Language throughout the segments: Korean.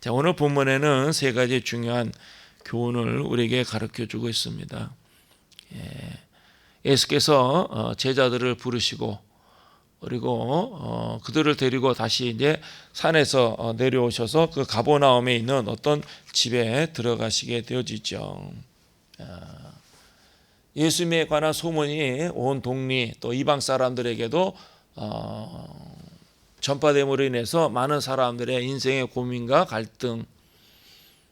자, 오늘 본문에는 세 가지 중요한 교훈을 우리에게 가르쳐주고 있습니다. 예수께서 제자들을 부르시고 그리고 그들을 데리고 다시 이제 산에서 내려오셔서 그 가버나움에 있는 어떤 집에 들어가시게 되어지죠. 예수님에 관한 소문이 온 동리 또 이방 사람들에게도 전파됨으로 인해서 많은 사람들의 인생의 고민과 갈등,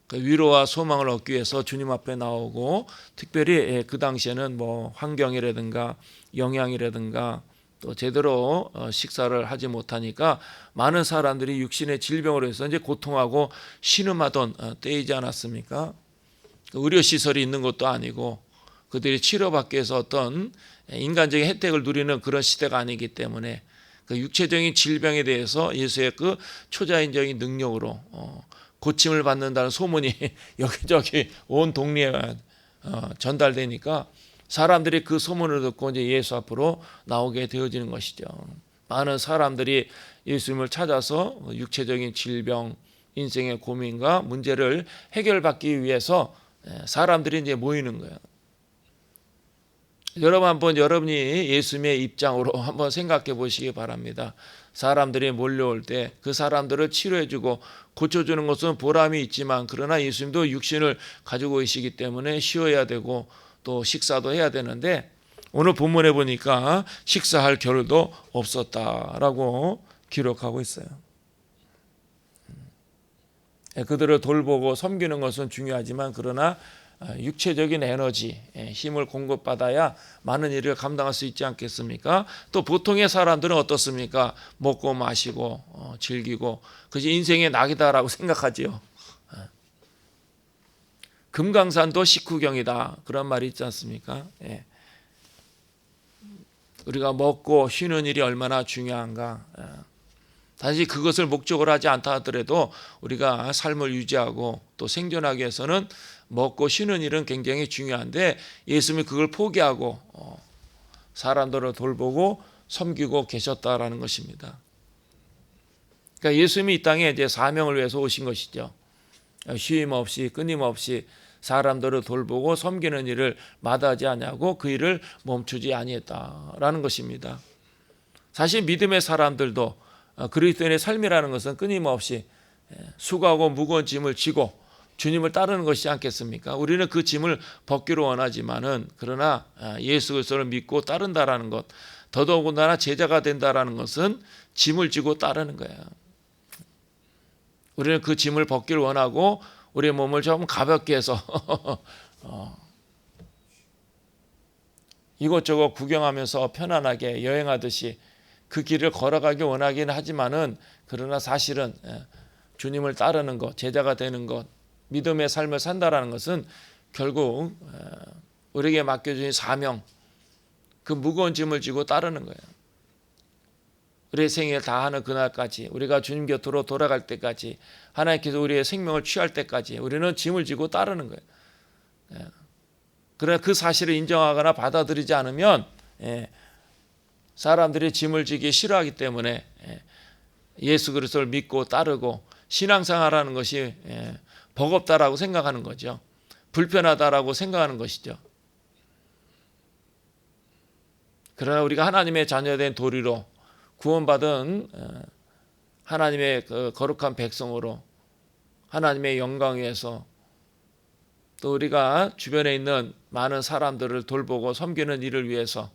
그 위로와 소망을 얻기 위해서 주님 앞에 나오고, 특별히 그 당시에는 뭐 환경이라든가 영양이라든가 또 제대로 식사를 하지 못하니까 많은 사람들이 육신의 질병으로 해서 이제 고통하고 신음하던 때이지 않았습니까? 의료 시설이 있는 것도 아니고 그들이 치료받기 위해서 어떤 인간적인 혜택을 누리는 그런 시대가 아니기 때문에 그 육체적인 질병에 대해서 예수의 그 초자연적인 능력으로 고침을 받는다는 소문이 여기저기 온 동네에 전달되니까 사람들이 그 소문을 듣고 이제 예수 앞으로 나오게 되어지는 것이죠. 많은 사람들이 예수님을 찾아서 육체적인 질병, 인생의 고민과 문제를 해결받기 위해서 사람들이 이제 모이는 거예요. 여러분 한번 여러분이 예수님의 입장으로 한번 생각해 보시기 바랍니다. 사람들이 몰려올 때 그 사람들을 치료해주고 고쳐주는 것은 보람이 있지만, 그러나 예수님도 육신을 가지고 계시기 때문에 쉬어야 되고 또 식사도 해야 되는데, 오늘 본문에 보니까 식사할 겨를도 없었다라고 기록하고 있어요. 그들을 돌보고 섬기는 것은 중요하지만, 그러나 육체적인 에너지, 힘을 공급받아야 많은 일을 감당할 수 있지 않겠습니까? 또 보통의 사람들은 어떻습니까? 먹고 마시고 즐기고 그것이 인생의 낙이다라고 생각하지요. 금강산도 식후경이다, 그런 말이 있지 않습니까? 우리가 먹고 쉬는 일이 얼마나 중요한가. 단지 그것을 목적으로 하지 않다 하더라도 우리가 삶을 유지하고 또 생존하기 위해서는 먹고 쉬는 일은 굉장히 중요한데, 예수님이 그걸 포기하고 사람들을 돌보고 섬기고 계셨다라는 것입니다. 그러니까 예수님이 이 땅에 이제 사명을 위해서 오신 것이죠. 쉼 없이 끊임없이 사람들을 돌보고 섬기는 일을 마다하지 아니하고 그 일을 멈추지 아니했다라는 것입니다. 사실 믿음의 사람들도 그리스도인의 삶이라는 것은 끊임없이 수고하고 무거운 짐을 지고 주님을 따르는 것이지 않겠습니까? 우리는 그 짐을 벗기를 원하지만은, 그러나 예수 그리스도를 믿고 따른다라는 것, 더더군다나 제자가 된다라는 것은 짐을 지고 따르는 거예요. 우리는 그 짐을 벗기를 원하고 우리의 몸을 좀 가볍게 해서 이것저것 구경하면서 편안하게 여행하듯이 그 길을 걸어가기 원하긴 하지만은, 그러나 사실은 주님을 따르는 것, 제자가 되는 것, 믿음의 삶을 산다라는 것은 결국 우리에게 맡겨진 사명, 그 무거운 짐을 지고 따르는 거예요. 우리의 생애를 다하는 그날까지, 우리가 주님 곁으로 돌아갈 때까지, 하나님께서 우리의 생명을 취할 때까지 우리는 짐을 지고 따르는 거예요. 그러나 그 사실을 인정하거나 받아들이지 않으면 사람들이 짐을 지기 싫어하기 때문에 예수 그리스도를 믿고 따르고 신앙생활하는 것이 버겁다라고 생각하는 거죠. 불편하다라고 생각하는 것이죠. 그러나 우리가 하나님의 자녀된 도리로 구원받은 하나님의 그 거룩한 백성으로 하나님의 영광 위해서, 또 우리가 주변에 있는 많은 사람들을 돌보고 섬기는 일을 위해서,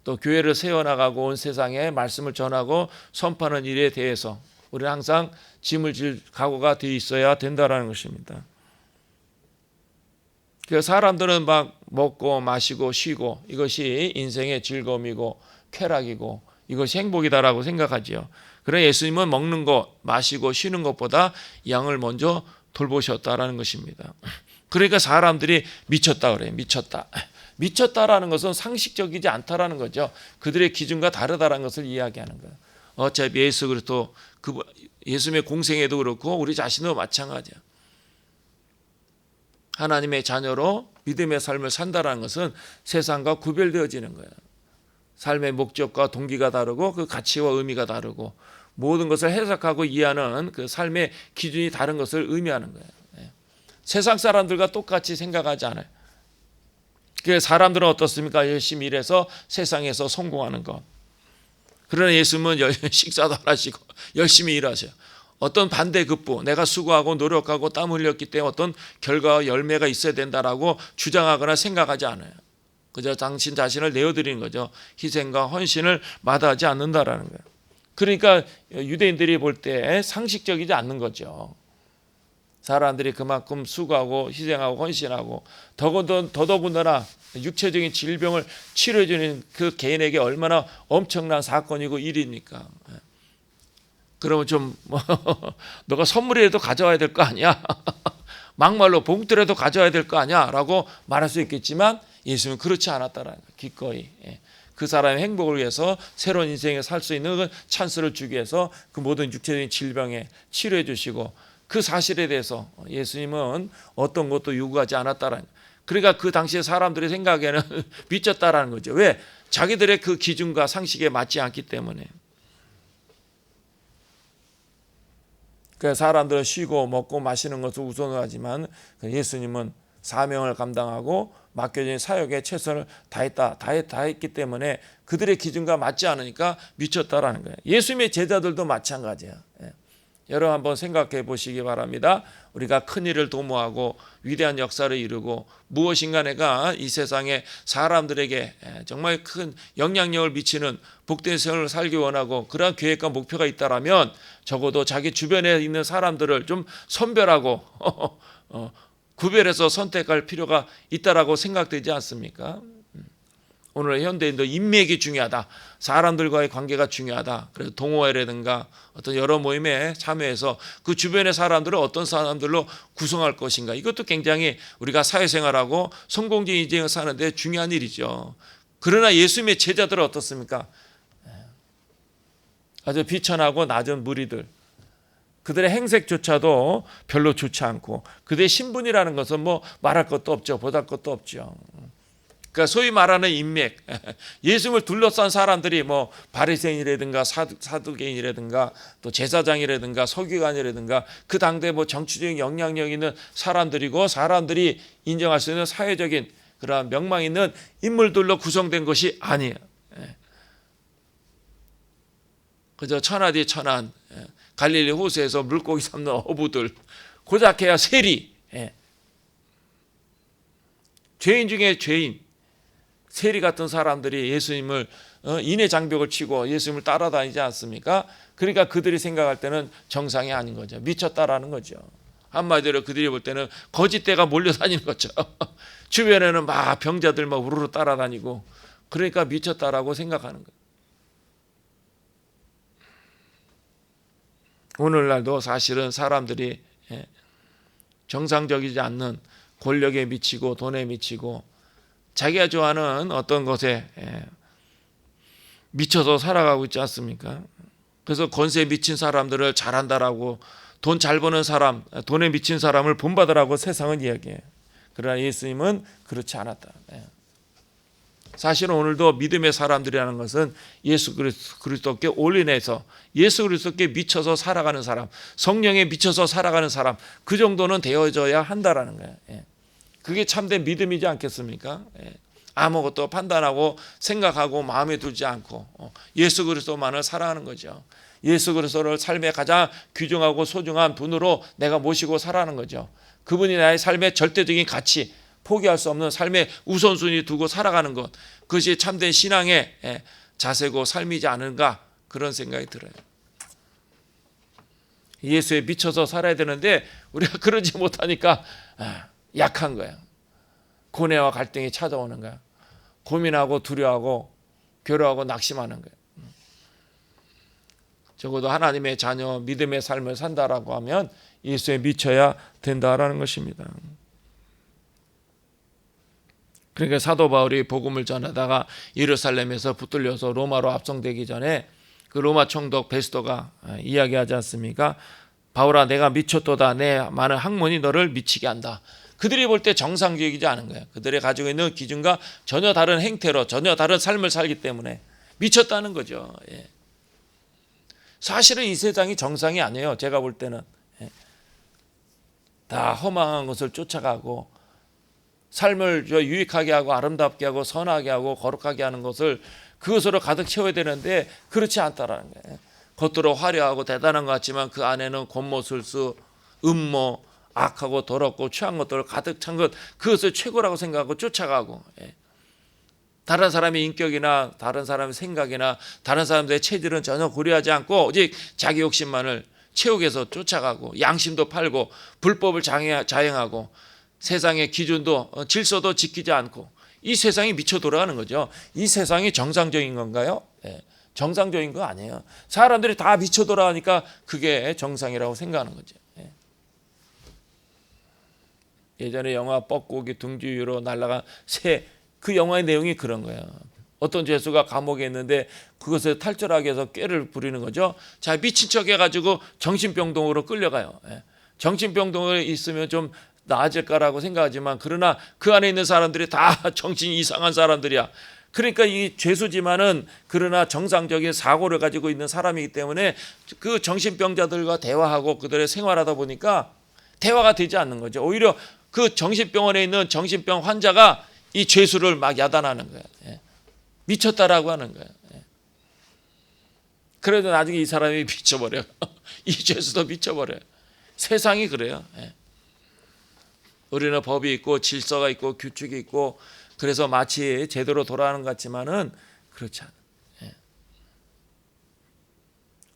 또 교회를 세워나가고 온 세상에 말씀을 전하고 선포하는 일에 대해서 우리는 항상 짐을 질 각오가 되어 있어야 된다라는 것입니다. 그 사람들은 막 먹고 마시고 쉬고 이것이 인생의 즐거움이고 쾌락이고 이것이 행복이다라고 생각하지요. 그러나 예수님은 먹는 것, 마시고 쉬는 것보다 양을 먼저 돌보셨다라는 것입니다. 그러니까 사람들이 미쳤다 그래요. 미쳤다라는 것은 상식적이지 않다라는 거죠. 그들의 기준과 다르다라는 것을 이야기하는 거예요. 어차피 예수 그리스도 예수님의 공생애도 그렇고 우리 자신도 마찬가지야. 하나님의 자녀로 믿음의 삶을 산다라는 것은 세상과 구별되어지는 거예요. 삶의 목적과 동기가 다르고 그 가치와 의미가 다르고 모든 것을 해석하고 이해하는 그 삶의 기준이 다른 것을 의미하는 거예요. 세상 사람들과 똑같이 생각하지 않아요. 그 사람들은 어떻습니까? 열심히 일해서 세상에서 성공하는 것. 그러나 예수님은 식사도 안 하시고 열심히 일하세요. 어떤 반대급부, 내가 수고하고 노력하고 땀 흘렸기 때문에 어떤 결과와 열매가 있어야 된다라고 주장하거나 생각하지 않아요. 그저 당신 자신을 내어드리는 거죠. 희생과 헌신을 마다하지 않는다라는 거예요. 그러니까 유대인들이 볼 때 상식적이지 않는 거죠. 사람들이 그만큼 수고하고 희생하고 헌신하고 더더군다나 육체적인 질병을 치료해주는 그 개인에게 얼마나 엄청난 사건이고 일입니까? 그러면 좀 너가 선물이라도 가져와야 될 거 아니야? 막말로 봉투라도 가져와야 될 거 아니야? 라고 말할 수 있겠지만 예수님은 그렇지 않았다라는 거예요. 기꺼이 그 사람의 행복을 위해서 새로운 인생에 살 수 있는 그 찬스를 주기 위해서 그 모든 육체적인 질병에 치료해 주시고 그 사실에 대해서 예수님은 어떤 것도 요구하지 않았다라는 거예요. 그러니까 그 당시에 사람들의 생각에는 미쳤다라는 거죠. 왜? 자기들의 그 기준과 상식에 맞지 않기 때문에. 그 사람들은 쉬고 먹고 마시는 것을 우선하지만 예수님은 사명을 감당하고 맡겨진 사역에 최선을 다했기 때문에 그들의 기준과 맞지 않으니까 미쳤다라는 거예요. 예수님의 제자들도 마찬가지예요. 여러분 한번 생각해 보시기 바랍니다. 우리가 큰 일을 도모하고 위대한 역사를 이루고 무엇인가 내가 이 세상에 사람들에게 정말 큰 영향력을 미치는 복된 생활을 살기 원하고 그러한 계획과 목표가 있다라면 적어도 자기 주변에 있는 사람들을 좀 선별하고 구별해서 선택할 필요가 있다라고 생각되지 않습니까? 오늘 현대인도 인맥이 중요하다. 사람들과의 관계가 중요하다. 그래서 동호회라든가 어떤 여러 모임에 참여해서 그 주변의 사람들을 어떤 사람들로 구성할 것인가. 이것도 굉장히 우리가 사회생활하고 성공적인 인생을 사는데 중요한 일이죠. 그러나 예수님의 제자들은 어떻습니까? 아주 비천하고 낮은 무리들. 그들의 행색조차도 별로 좋지 않고 그들의 신분이라는 것은 뭐 말할 것도 없죠. 보잘 것도 없죠. 그러니까 소위 말하는 인맥, 예수님을 둘러싼 사람들이 뭐 바리새인이라든가 사두개인이라든가 또 제사장이라든가 서기관이라든가 그 당대 뭐 정치적인 영향력 있는 사람들이고 사람들이 인정할 수 있는 사회적인 그런 명망 있는 인물들로 구성된 것이 아니에요. 그저 천하디 천한 갈릴리 호수에서 물고기 잡는 어부들, 고작해야 세리, 죄인 중에 죄인, 세리 같은 사람들이 예수님을 인해 장벽을 치고 예수님을 따라다니지 않습니까? 그러니까 그들이 생각할 때는 정상이 아닌 거죠. 미쳤다라는 거죠. 한마디로 그들이 볼 때는 거짓대가 몰려다니는 거죠. 주변에는 막 병자들 막 우르르 따라다니고 그러니까 미쳤다라고 생각하는 거예요. 오늘날도 사실은 사람들이 정상적이지 않는 권력에 미치고 돈에 미치고 자기가 좋아하는 어떤 것에 미쳐서 살아가고 있지 않습니까? 그래서 권세에 미친 사람들을 잘한다라고 돈 잘 버는 사람, 돈에 미친 사람을 본받으라고 세상은 이야기해요. 그러나 예수님은 그렇지 않았다. 사실은 오늘도 믿음의 사람들이라는 것은 예수 그리스도께 올인해서 예수 그리스도께 미쳐서 살아가는 사람, 성령에 미쳐서 살아가는 사람, 그 정도는 되어져야 한다라는 거예요. 그게 참된 믿음이지 않겠습니까? 아무것도 판단하고 생각하고 마음에 두지 않고 예수 그리스도만을 사랑하는 거죠. 예수 그리스도를 삶의 가장 귀중하고 소중한 분으로 내가 모시고 살아가는 거죠. 그분이 나의 삶의 절대적인 가치, 포기할 수 없는 삶의 우선순위 두고 살아가는 것, 그것이 참된 신앙의 자세고 삶이지 않은가 그런 생각이 들어요. 예수에 미쳐서 살아야 되는데 우리가 그러지 못하니까 약한 거야. 고뇌와 갈등이 찾아오는 거야. 고민하고 두려워하고 괴로워하고 낙심하는 거야. 적어도 하나님의 자녀 믿음의 삶을 산다라고 하면 예수에 미쳐야 된다라는 것입니다. 그러니까 사도 바울이 복음을 전하다가 예루살렘에서 붙들려서 로마로 압송되기 전에 그 로마 총독 베스도가 이야기하지 않습니까? 바울아 내가 미쳤도다. 내 많은 학문이 너를 미치게 한다. 그들이 볼 때 정상적이지 않은 거예요. 그들이 가지고 있는 기준과 전혀 다른 행태로 전혀 다른 삶을 살기 때문에 미쳤다는 거죠. 사실은 이 세상이 정상이 아니에요. 제가 볼 때는 다 허망한 것을 쫓아가고 삶을 유익하게 하고 아름답게 하고 선하게 하고 거룩하게 하는 것을 그것으로 가득 채워야 되는데 그렇지 않다라는 거예요. 겉으로 화려하고 대단한 것 같지만 그 안에는 곤모술수, 음모, 악하고 더럽고 취한 것들을 가득 찬 것, 그것을 최고라고 생각하고 쫓아가고, 다른 사람의 인격이나 다른 사람의 생각이나 다른 사람들의 체질은 전혀 고려하지 않고 오직 자기 욕심만을 채우기 위해서 쫓아가고, 양심도 팔고 불법을 자행하고 세상의 기준도 질서도 지키지 않고, 이 세상이 미쳐 돌아가는 거죠. 이 세상이 정상적인 건가요? 정상적인 거 아니에요. 사람들이 다 미쳐 돌아가니까 그게 정상이라고 생각하는 거죠. 예전에 영화 뻐꾸기 둥지 위로 날아간 새, 그 영화의 내용이 그런 거예요. 어떤 죄수가 감옥에 있는데 그것을 탈출하기 위해서 꾀를 부리는 거죠. 자, 미친 척 해가지고 정신병동으로 끌려가요. 정신병동에 있으면 좀 나아질까라고 생각하지만, 그러나 그 안에 있는 사람들이 다 정신이 이상한 사람들이야. 그러니까 이 죄수지만은 그러나 정상적인 사고를 가지고 있는 사람이기 때문에 그 정신병자들과 대화하고 그들의 생활하다 보니까 대화가 되지 않는 거죠. 오히려 그 정신병원에 있는 정신병 환자가 이 죄수를 막 야단하는 거예요. 미쳤다라고 하는 거예요. 그래도 나중에 이 사람이 미쳐버려요. 이 죄수도 미쳐버려요. 세상이 그래요. 우리는 법이 있고 질서가 있고 규칙이 있고 그래서 마치 제대로 돌아가는 것 같지만은 그렇지 않아요.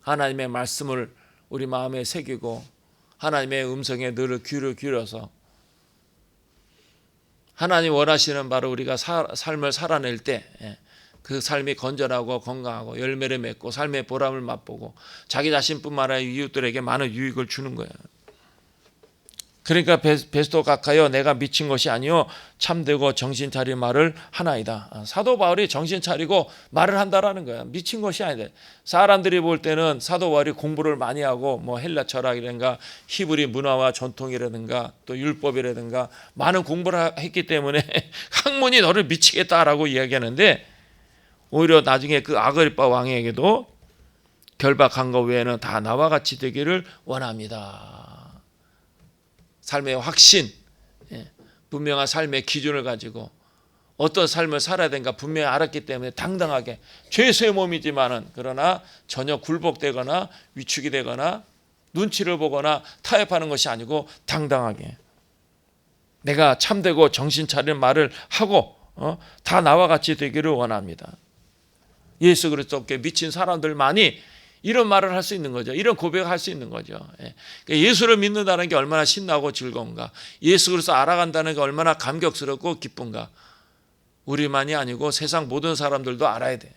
하나님의 말씀을 우리 마음에 새기고 하나님의 음성에 늘 귀를 기울여서 하나님 원하시는 바로 우리가 삶을 살아낼 때 그 삶이 건전하고 건강하고 열매를 맺고 삶의 보람을 맛보고 자기 자신뿐만 아니라 이웃들에게 많은 유익을 주는 거예요. 그러니까 베스도 각하여 내가 미친 것이 아니요 참되고 정신 차릴 말을 하나이다. 사도 바울이 정신 차리고 말을 한다라는 거야. 미친 것이 아니다. 사람들이 볼 때는 사도 바울이 공부를 많이 하고 뭐 헬라 철학이라든가 히브리 문화와 전통이라든가 또 율법이라든가 많은 공부를 했기 때문에 학문이 너를 미치겠다라고 이야기하는데, 오히려 나중에 그 아그리빠 왕에게도 결박한 것 외에는 다 나와 같이 되기를 원합니다. 삶의 확신, 분명한 삶의 기준을 가지고 어떤 삶을 살아야 되는가 분명히 알았기 때문에 당당하게, 죄수의 몸이지만은 그러나 전혀 굴복되거나 위축이 되거나 눈치를 보거나 타협하는 것이 아니고 당당하게 내가 참되고 정신 차릴 말을 하고 다 나와 같이 되기를 원합니다. 예수 그리스도께 미친 사람들만이 이런 말을 할 수 있는 거죠. 이런 고백을 할 수 있는 거죠. 예수를 믿는다는 게 얼마나 신나고 즐거운가. 예수 그리스도 알아간다는 게 얼마나 감격스럽고 기쁜가. 우리만이 아니고 세상 모든 사람들도 알아야 돼.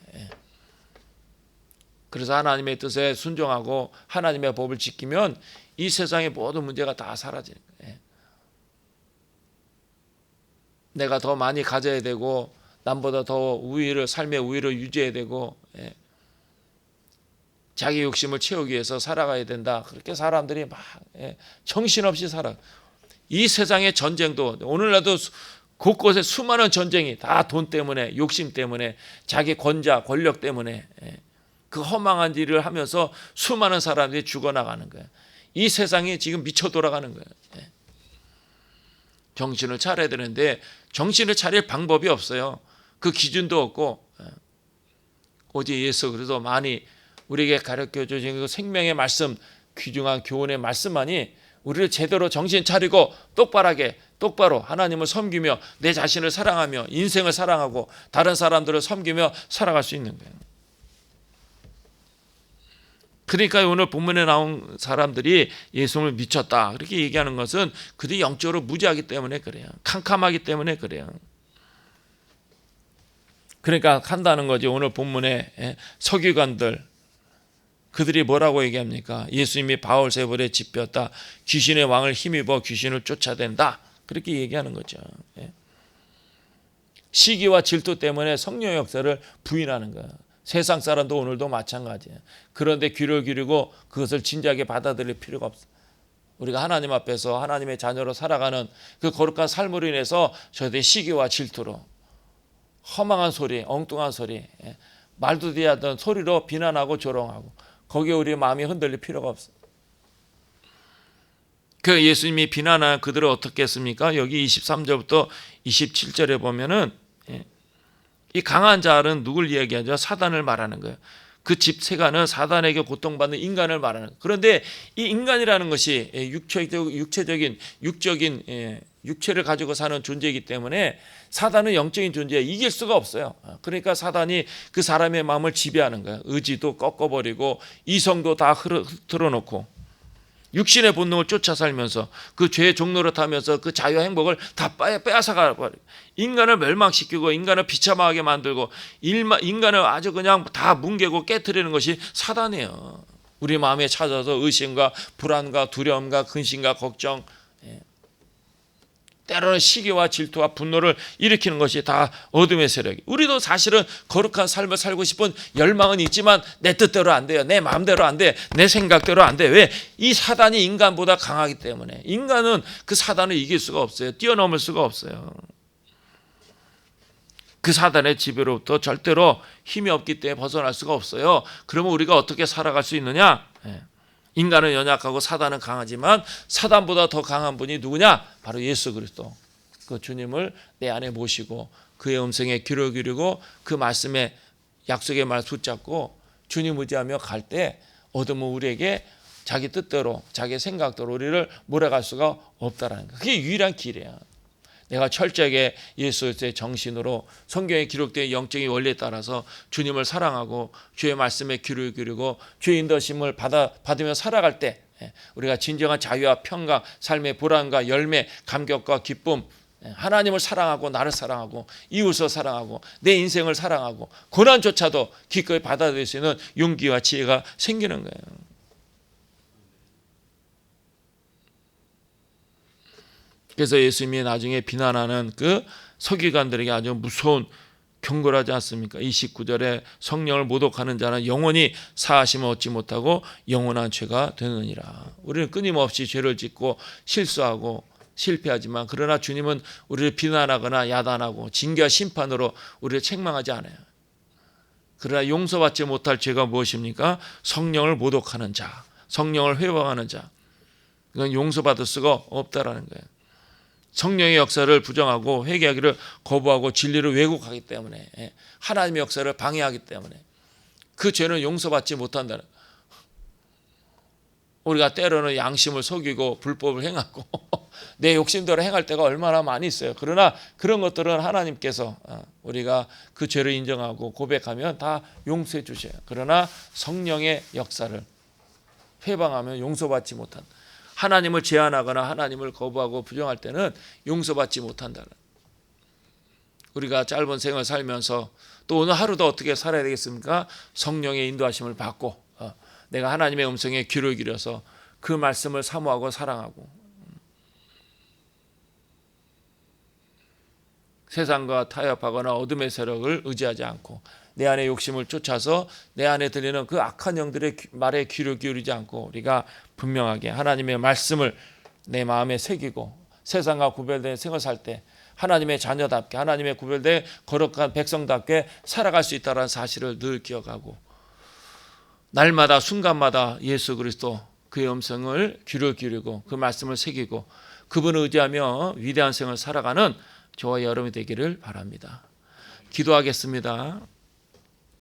그래서 하나님의 뜻에 순종하고 하나님의 법을 지키면 이 세상의 모든 문제가 다 사라지는 거예요. 내가 더 많이 가져야 되고 남보다 더 삶의 우위를 유지해야 되고 자기 욕심을 채우기 위해서 살아가야 된다. 그렇게 사람들이 막 정신없이 살아. 이 세상의 전쟁도 오늘날도 곳곳에 수많은 전쟁이 다 돈 때문에, 욕심 때문에, 자기 권력 때문에 그 허망한 일을 하면서 수많은 사람들이 죽어나가는 거예요. 이 세상이 지금 미쳐 돌아가는 거예요. 정신을 차려야 되는데 정신을 차릴 방법이 없어요. 그 기준도 없고 오직 예수 그리스도 많이 우리에게 가르쳐 주신 그 생명의 말씀, 귀중한 교훈의 말씀만이 우리를 제대로 정신 차리고 똑바로 하나님을 섬기며 내 자신을 사랑하며 인생을 사랑하고 다른 사람들을 섬기며 살아갈 수 있는 거예요. 그러니까 오늘 본문에 나온 사람들이 예수를 미쳤다 그렇게 얘기하는 것은 그들이 영적으로 무지하기 때문에 그래요. 캄캄하기 때문에 그래요. 그러니까 한다는 거지. 오늘 본문에 서기관들 그들이 뭐라고 얘기합니까? 예수님이 바울세불에 집혔다. 귀신의 왕을 힘입어 귀신을 쫓아댄다. 그렇게 얘기하는 거죠. 시기와 질투 때문에 성령의 역사를 부인하는 거예요. 세상 사람도 오늘도 마찬가지예요. 그런데 귀를 기울이고 그것을 진지하게 받아들일 필요가 없어요. 우리가 하나님 앞에서 하나님의 자녀로 살아가는 그 거룩한 삶으로 인해서 저희들이 시기와 질투로 허망한 소리, 엉뚱한 소리, 말도 되지 않던 소리로 비난하고 조롱하고 거기에 우리의 마음이 흔들릴 필요가 없어요. 그 예수님이 비난한 그들을 어떻게 했습니까? 여기 23절부터 27절에 보면은 이 강한 자는 누굴 이야기하죠? 사단을 말하는 거예요. 그 집세가는 사단에게 고통받는 인간을 말하는 거예요. 그런데 이 인간이라는 것이 육적인 육체를 가지고 사는 존재이기 때문에 사단은 영적인 존재에 이길 수가 없어요. 그러니까 사단이 그 사람의 마음을 지배하는 거예요. 의지도 꺾어버리고 이성도 다 틀어놓고 육신의 본능을 쫓아 살면서 그 죄의 종로를 타면서 그 자유 행복을 다 빼앗아가 버려. 인간을 멸망시키고 인간을 비참하게 만들고 인간을 아주 그냥 다 뭉개고 깨트리는 것이 사단이에요. 우리 마음에 찾아서 의심과 불안과 두려움과 근심과 걱정, 때로는 시기와 질투와 분노를 일으키는 것이 다 어둠의 세력이. 우리도 사실은 거룩한 삶을 살고 싶은 열망은 있지만 내 뜻대로 안 돼요. 내 마음대로 안 돼. 내 생각대로 안 돼. 왜? 이 사단이 인간보다 강하기 때문에. 인간은 그 사단을 이길 수가 없어요. 뛰어넘을 수가 없어요. 그 사단의 지배로부터 절대로 힘이 없기 때문에 벗어날 수가 없어요. 그러면 우리가 어떻게 살아갈 수 있느냐? 인간은 연약하고 사단은 강하지만 사단보다 더 강한 분이 누구냐? 바로 예수 그리스도. 그 주님을 내 안에 모시고 그의 음성에 귀를 기울이고 그 말씀에 약속의 말 붙잡고 주님 의지하며 갈 때 어둠은 우리에게 자기 뜻대로 자기 생각대로 우리를 몰아갈 수가 없다라는 거예요. 그게 유일한 길이에요. 내가 철저하게 예수의 정신으로 성경에 기록된 영적인 원리에 따라서 주님을 사랑하고 주의 말씀에 귀를 기울이고 주의 인도심을 받으며 살아갈 때 우리가 진정한 자유와 평강, 삶의 보람과 열매, 감격과 기쁨, 하나님을 사랑하고 나를 사랑하고 이웃을 사랑하고 내 인생을 사랑하고 고난조차도 기꺼이 받아들일 수 있는 용기와 지혜가 생기는 거예요. 그래서 예수님이 나중에 비난하는 그 서기관들에게 아주 무서운 경고를 하지 않습니까? 29절에 성령을 모독하는 자는 영원히 사하심을 얻지 못하고 영원한 죄가 되느니라. 우리는 끊임없이 죄를 짓고 실수하고 실패하지만 그러나 주님은 우리를 비난하거나 야단하고 징계와 심판으로 우리를 책망하지 않아요. 그러나 용서받지 못할 죄가 무엇입니까? 성령을 모독하는 자, 성령을 회방하는 자. 이건 용서받을 수가 없다라는 거예요. 성령의 역사를 부정하고 회개하기를 거부하고 진리를 왜곡하기 때문에 하나님의 역사를 방해하기 때문에 그 죄는 용서받지 못한다는. 우리가 때로는 양심을 속이고 불법을 행하고 내 욕심대로 행할 때가 얼마나 많이 있어요. 그러나 그런 것들은 하나님께서 우리가 그 죄를 인정하고 고백하면 다 용서해 주셔요. 그러나 성령의 역사를 회방하면 용서받지 못한다. 하나님을 제한하거나 하나님을 거부하고 부정할 때는 용서받지 못한다. 우리가 짧은 생을 살면서 또 오늘 하루도 어떻게 살아야 되겠습니까? 성령의 인도하심을 받고 내가 하나님의 음성에 귀를 기울여서 그 말씀을 사모하고 사랑하고 세상과 타협하거나 어둠의 세력을 의지하지 않고 내 안의 욕심을 쫓아서 내 안에 들리는 그 악한 영들의 말에 귀를 기울이지 않고 우리가 분명하게 하나님의 말씀을 내 마음에 새기고 세상과 구별된 생을 살 때 하나님의 자녀답게 하나님의 구별된 거룩한 백성답게 살아갈 수 있다는 사실을 늘 기억하고 날마다 순간마다 예수 그리스도 그의 음성을 귀를 기울이고 그 말씀을 새기고 그분을 의지하며 위대한 생을 살아가는 저와 여러분이 되기를 바랍니다. 기도하겠습니다.